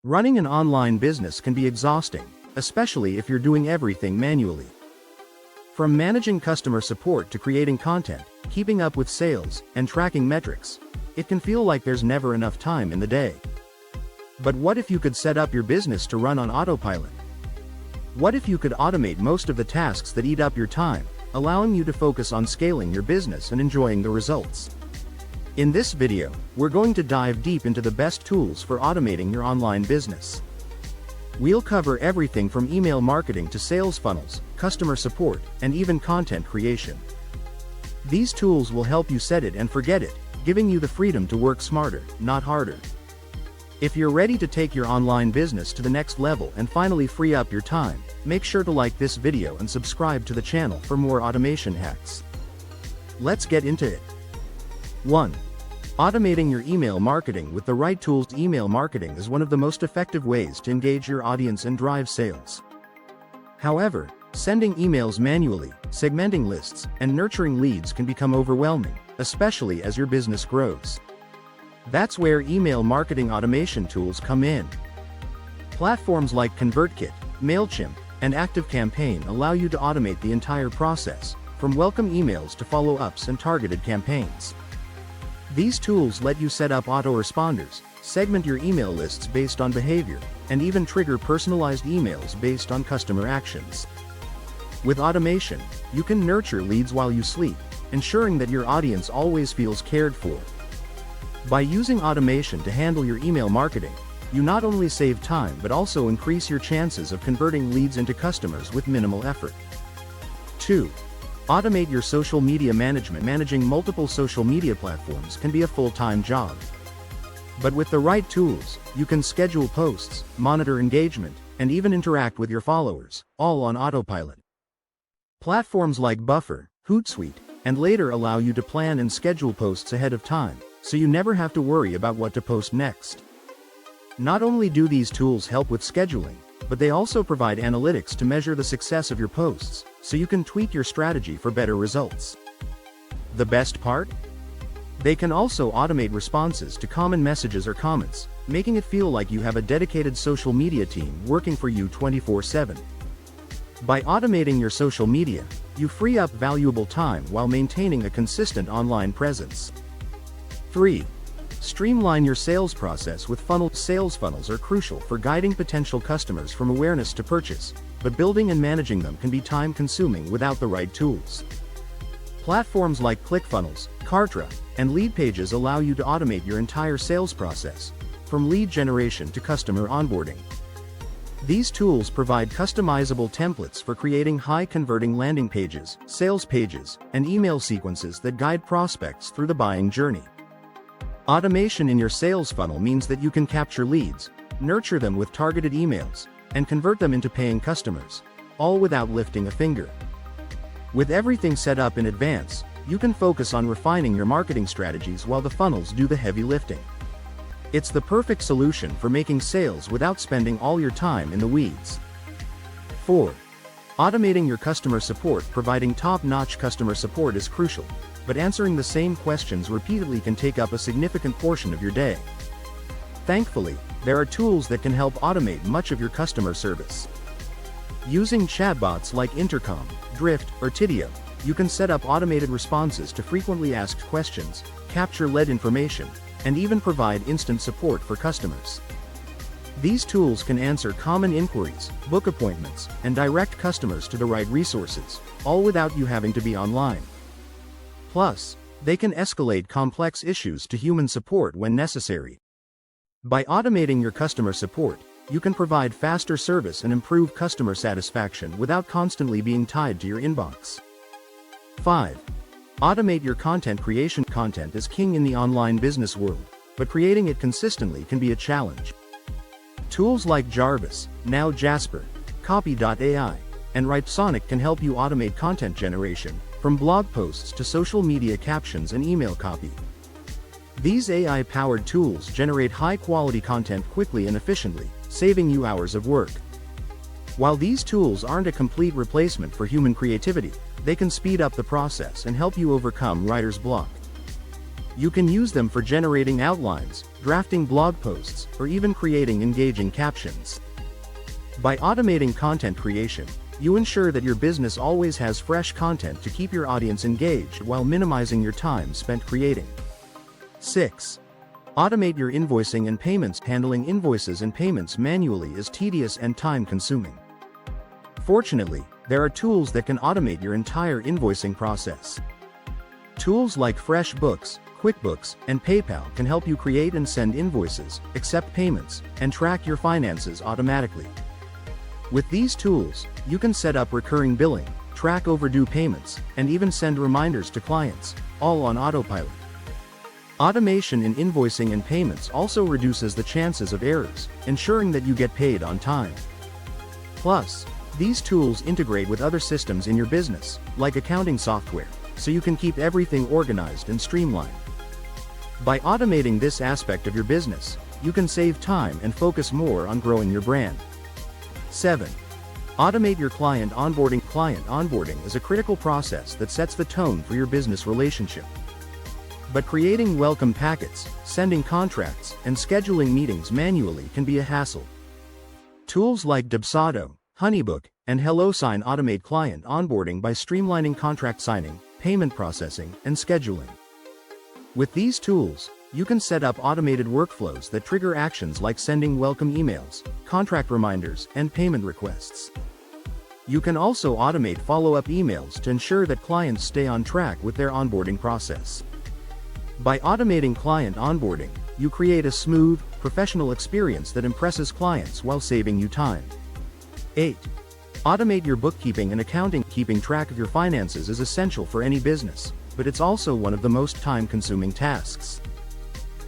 Running an online business can be exhausting, especially if you're doing everything manually. From managing customer support to creating content, keeping up with sales, and tracking metrics, it can feel like there's never enough time in the day. But what if you could set up your business to run on autopilot? What if you could automate most of the tasks that eat up your time, allowing you to focus on scaling your business and enjoying the results? In this video, we're going to dive deep into the best tools for automating your online business. We'll cover everything from email marketing to sales funnels, customer support, and even content creation. These tools will help you set it and forget it, giving you the freedom to work smarter, not harder. If you're ready to take your online business to the next level and finally free up your time, make sure to like this video and subscribe to the channel for more automation hacks. Let's get into it. 1. Automating your email marketing with the right tools. Email marketing is one of the most effective ways to engage your audience and drive sales. However, sending emails manually, segmenting lists, and nurturing leads can become overwhelming, especially as your business grows. That's where email marketing automation tools come in. Platforms like ConvertKit, MailChimp, and ActiveCampaign allow you to automate the entire process, from welcome emails to follow-ups and targeted campaigns. These tools let you set up autoresponders, segment your email lists based on behavior, and even trigger personalized emails based on customer actions. With automation, you can nurture leads while you sleep, ensuring that your audience always feels cared for. By using automation to handle your email marketing, you not only save time but also increase your chances of converting leads into customers with minimal effort. 2. Automate your social media management. Managing multiple social media platforms can be a full-time job. But with the right tools, you can schedule posts, monitor engagement, and even interact with your followers, all on autopilot. Platforms like Buffer, Hootsuite, and Later allow you to plan and schedule posts ahead of time, so you never have to worry about what to post next. Not only do these tools help with scheduling, but they also provide analytics to measure the success of your posts, so you can tweak your strategy for better results. The best part? They can also automate responses to common messages or comments, making it feel like you have a dedicated social media team working for you 24/7. By automating your social media, you free up valuable time while maintaining a consistent online presence. 3. Streamline your sales process with funnels. Sales funnels are crucial for guiding potential customers from awareness to purchase, but building and managing them can be time-consuming without the right tools. Platforms like ClickFunnels, Kartra, and Leadpages allow you to automate your entire sales process, from lead generation to customer onboarding. These tools provide customizable templates for creating high-converting landing pages, sales pages, and email sequences that guide prospects through the buying journey. Automation in your sales funnel means that you can capture leads, nurture them with targeted emails, and convert them into paying customers, all without lifting a finger. With everything set up in advance, you can focus on refining your marketing strategies while the funnels do the heavy lifting. It's the perfect solution for making sales without spending all your time in the weeds. 4. Automating your customer support. Providing top-notch customer support is crucial, but answering the same questions repeatedly can take up a significant portion of your day. Thankfully, there are tools that can help automate much of your customer service. Using chatbots like Intercom, Drift, or Tidio, you can set up automated responses to frequently asked questions, capture lead information, and even provide instant support for customers. These tools can answer common inquiries, book appointments, and direct customers to the right resources, all without you having to be online. Plus, they can escalate complex issues to human support when necessary. By automating your customer support, you can provide faster service and improve customer satisfaction without constantly being tied to your inbox. 5. Automate your content creation. Content is king in the online business world, but creating it consistently can be a challenge. Tools like Jarvis, now Jasper, Copy.ai, and Writesonic can help you automate content generation, from blog posts to social media captions and email copy. These AI-powered tools generate high-quality content quickly and efficiently, saving you hours of work. While these tools aren't a complete replacement for human creativity, they can speed up the process and help you overcome writer's block. You can use them for generating outlines, drafting blog posts, or even creating engaging captions. By automating content creation, you ensure that your business always has fresh content to keep your audience engaged while minimizing your time spent creating. 6. Automate your invoicing and payments. Handling invoices and payments manually is tedious and time-consuming. Fortunately, there are tools that can automate your entire invoicing process. Tools like FreshBooks, QuickBooks, and PayPal can help you create and send invoices, accept payments, and track your finances automatically. With these tools, you can set up recurring billing, track overdue payments, and even send reminders to clients, all on autopilot. Automation in invoicing and payments also reduces the chances of errors, ensuring that you get paid on time. Plus, these tools integrate with other systems in your business, like accounting software, so you can keep everything organized and streamlined. By automating this aspect of your business, you can save time and focus more on growing your brand. 7. Automate your client onboarding. Client onboarding is a critical process that sets the tone for your business relationship. But creating welcome packets, sending contracts, and scheduling meetings manually can be a hassle. Tools like Dubsado, Honeybook, and HelloSign automate client onboarding by streamlining contract signing, payment processing, and scheduling. With these tools, you can set up automated workflows that trigger actions like sending welcome emails, contract reminders, and payment requests. You can also automate follow-up emails to ensure that clients stay on track with their onboarding process. By automating client onboarding, you create a smooth, professional experience that impresses clients while saving you time. 8. Automate your bookkeeping and accounting. Keeping track of your finances is essential for any business, but it's also one of the most time-consuming tasks.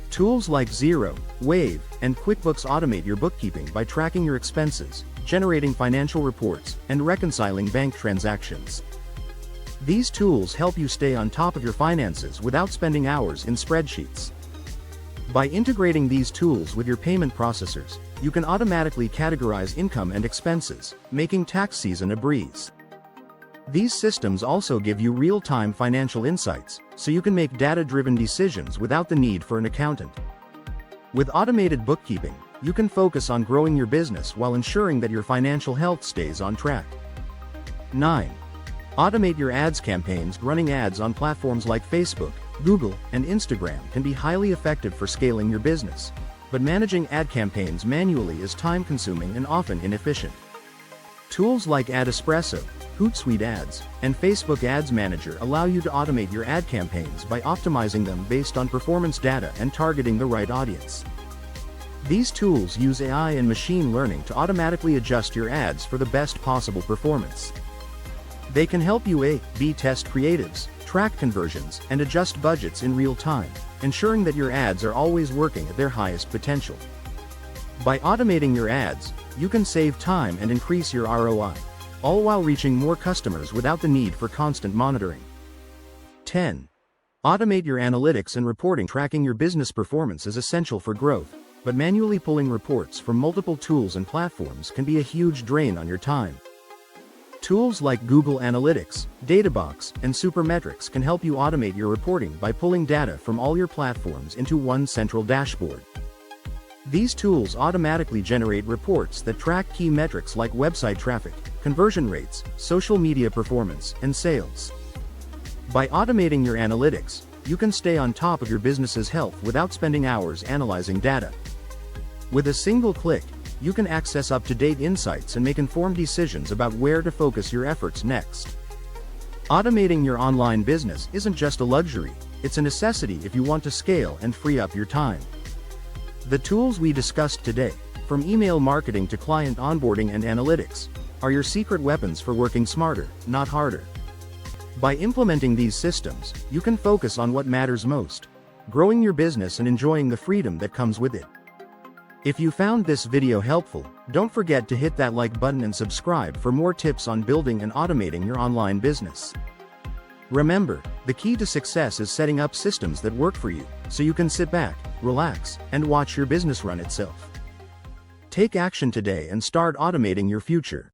Tools like Xero, Wave, and QuickBooks automate your bookkeeping by tracking your expenses, generating financial reports, and reconciling bank transactions. These tools help you stay on top of your finances without spending hours in spreadsheets. By integrating these tools with your payment processors, you can automatically categorize income and expenses, making tax season a breeze. These systems also give you real-time financial insights, so you can make data-driven decisions without the need for an accountant. With automated bookkeeping, you can focus on growing your business while ensuring that your financial health stays on track. 9. Automate your ads campaigns. Running ads on platforms like Facebook, Google, and Instagram can be highly effective for scaling your business, but managing ad campaigns manually is time-consuming and often inefficient. Tools like AdEspresso, Hootsuite Ads, and Facebook Ads Manager allow you to automate your ad campaigns by optimizing them based on performance data and targeting the right audience. These tools use AI and machine learning to automatically adjust your ads for the best possible performance. They can help you A/B test creatives, track conversions, and adjust budgets in real time, ensuring that your ads are always working at their highest potential. By automating your ads, you can save time and increase your ROI, all while reaching more customers without the need for constant monitoring. 10. Automate your analytics and reporting. Tracking your business performance is essential for growth, but manually pulling reports from multiple tools and platforms can be a huge drain on your time. Tools like Google Analytics, Databox, and Supermetrics can help you automate your reporting by pulling data from all your platforms into one central dashboard. These tools automatically generate reports that track key metrics like website traffic, conversion rates, social media performance, and sales. By automating your analytics, you can stay on top of your business's health without spending hours analyzing data. With a single click, you can access up-to-date insights and make informed decisions about where to focus your efforts next. Automating your online business isn't just a luxury, it's a necessity if you want to scale and free up your time. The tools we discussed today, from email marketing to client onboarding and analytics, are your secret weapons for working smarter, not harder. By implementing these systems, you can focus on what matters most, growing your business and enjoying the freedom that comes with it. If you found this video helpful, don't forget to hit that like button and subscribe for more tips on building and automating your online business. Remember, the key to success is setting up systems that work for you, so you can sit back, relax, and watch your business run itself. Take action today and start automating your future.